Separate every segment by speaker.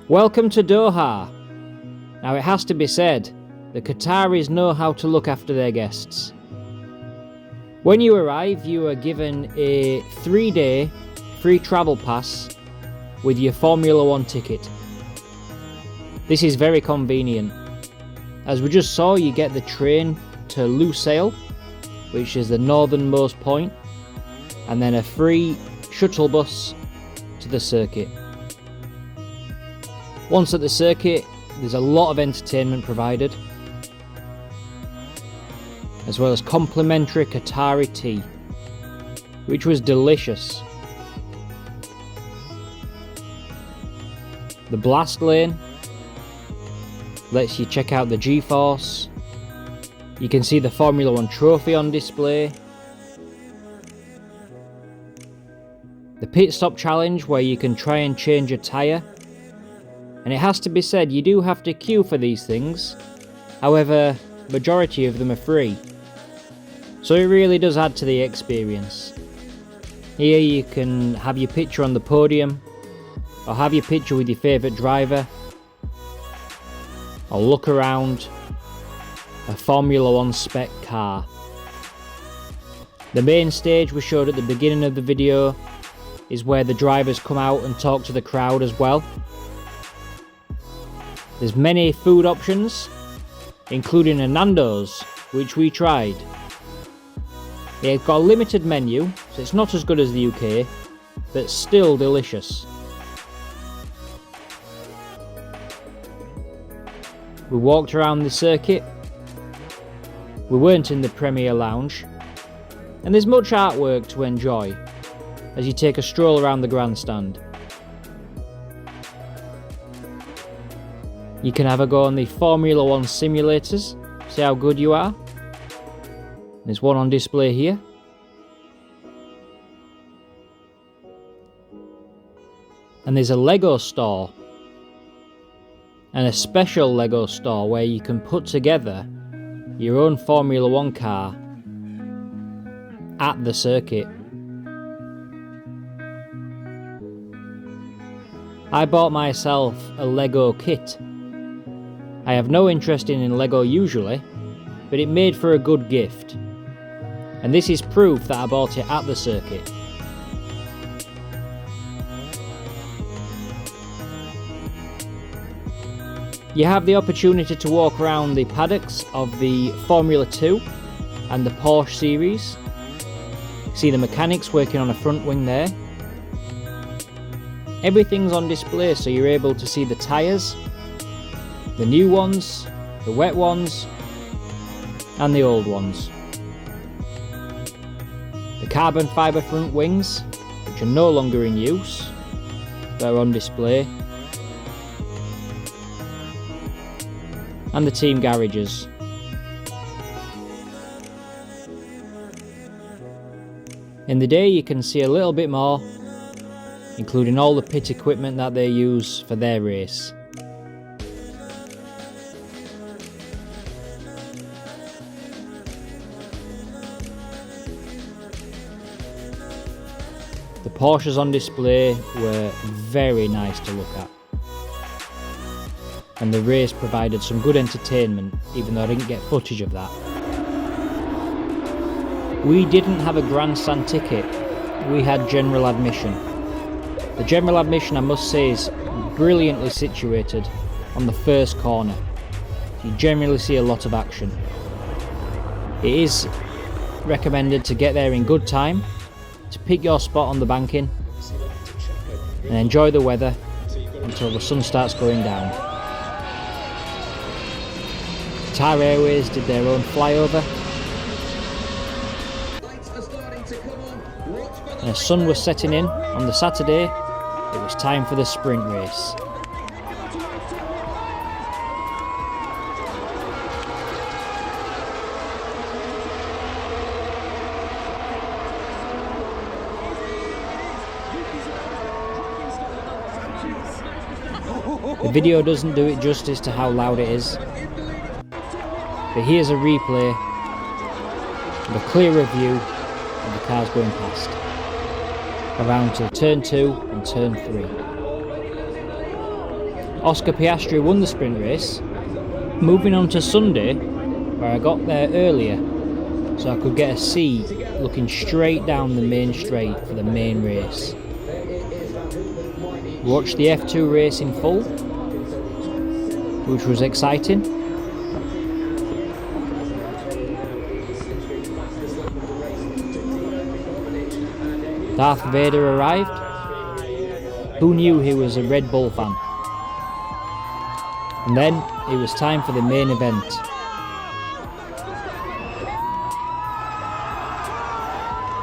Speaker 1: Welcome to Doha. Now it has to be said, the Qataris know how to look after their guests. When you arrive, you are given a 3-day free travel pass with your Formula 1 ticket. This is very convenient. As we just saw, you get the train to Lusail, which is the northernmost point, and then a free shuttle bus to the circuit. Once at the circuit, there's a lot of entertainment provided, as well as complimentary Qatari tea, which was delicious. The blast lane lets you check out the G-Force. You can see the Formula 1 trophy on display. The pit stop challenge, where you can try and change a tyre. And it has to be said, you do have to queue for these things. However, majority of them are free. So it really does add to the experience. Here you can have your picture on the podium, or have your picture with your favourite driver, or look around a Formula 1 spec car. The main stage we showed at the beginning of the video is where the drivers come out and talk to the crowd as well. There's many food options, including a Nando's, which we tried. It's got a limited menu, so it's not as good as the UK, but still delicious. We walked around the circuit. We weren't in the Premier Lounge, and there's much artwork to enjoy as you take a stroll around the grandstand. You can have a go on the Formula 1 simulators, see how good you are. There's one on display here. And there's a Lego store, and a special Lego store where you can put together your own Formula 1 car at the circuit. I bought myself a Lego kit. I have no interest in Lego usually, but it made for a good gift. And this is proof that I bought it at the circuit. You have the opportunity to walk around the paddocks of the Formula 2 and the Porsche series. See the mechanics working on a front wing there. Everything's on display, so you're able to see the tyres, the new ones, the wet ones, and the old ones. The carbon fibre front wings, which are no longer in use, they're on display. And the team garages. In the day you can see a little bit more, including all the pit equipment that they use for their race. The Porsches on display were very nice to look at, and the race provided some good entertainment, even though I didn't get footage of that. We didn't have a grandstand ticket, we had general admission. The general admission, I must say, is brilliantly situated on the first corner. You generally see a lot of action. It is recommended to get there in good time, to pick your spot on the banking, and enjoy the weather until the sun starts going down. Qatar Airways did their own flyover, and as sun was setting in on the Saturday, it was time for the sprint race. The video doesn't do it justice to how loud it is, but here's a replay with a clearer view of the cars going past, around to turn 2 and turn 3. Oscar Piastri won the sprint race. Moving on to Sunday, where I got there earlier so I could get a seat looking straight down the main straight for the main race. Watched the F2 race in full, which was exciting. Darth Vader arrived. Who knew he was a Red Bull fan? And then it was time for the main event.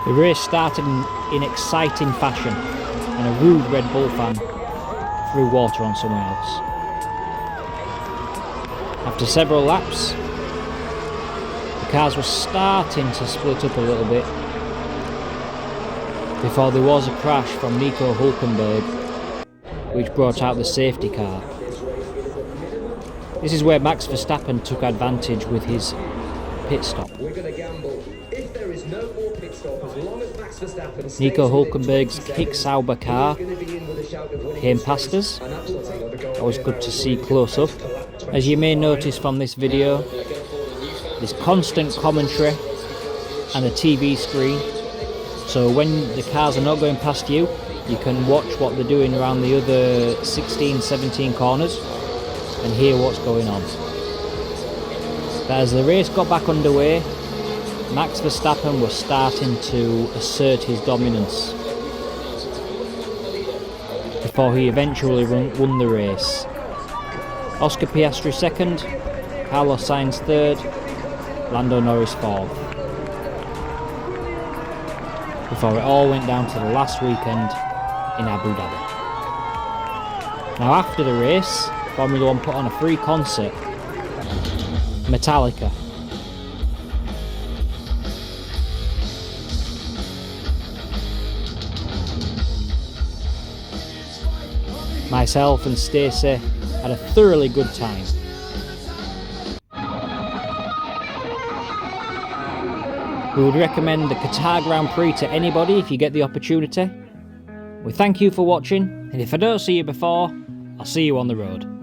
Speaker 1: The race started in exciting fashion, and a rude Red Bull fan threw water on someone else. After several laps, the cars were starting to split up a little bit before there was a crash from Nico Hülkenberg, which brought out the safety car. This is where Max Verstappen took advantage with his pit stop. Nico Hülkenberg's Kick Sauber car came past us. That was good to see close up. As you may notice from this video, there's constant commentary and a TV screen, so when the cars are not going past you, you can watch what they're doing around the other 16, 17 corners and hear what's going on. But as the race got back underway, Max Verstappen was starting to assert his dominance before he eventually won the race. Oscar Piastri second, Carlos Sainz third, Lando Norris fourth, before it all went down to the last weekend in Abu Dhabi. Now after the race, Formula 1 put on a free concert, Metallica. Myself and Stacey had a thoroughly good time. We would recommend the Qatar Grand Prix to anybody if you get the opportunity. We thank you for watching, and if I don't see you before, I'll see you on the road.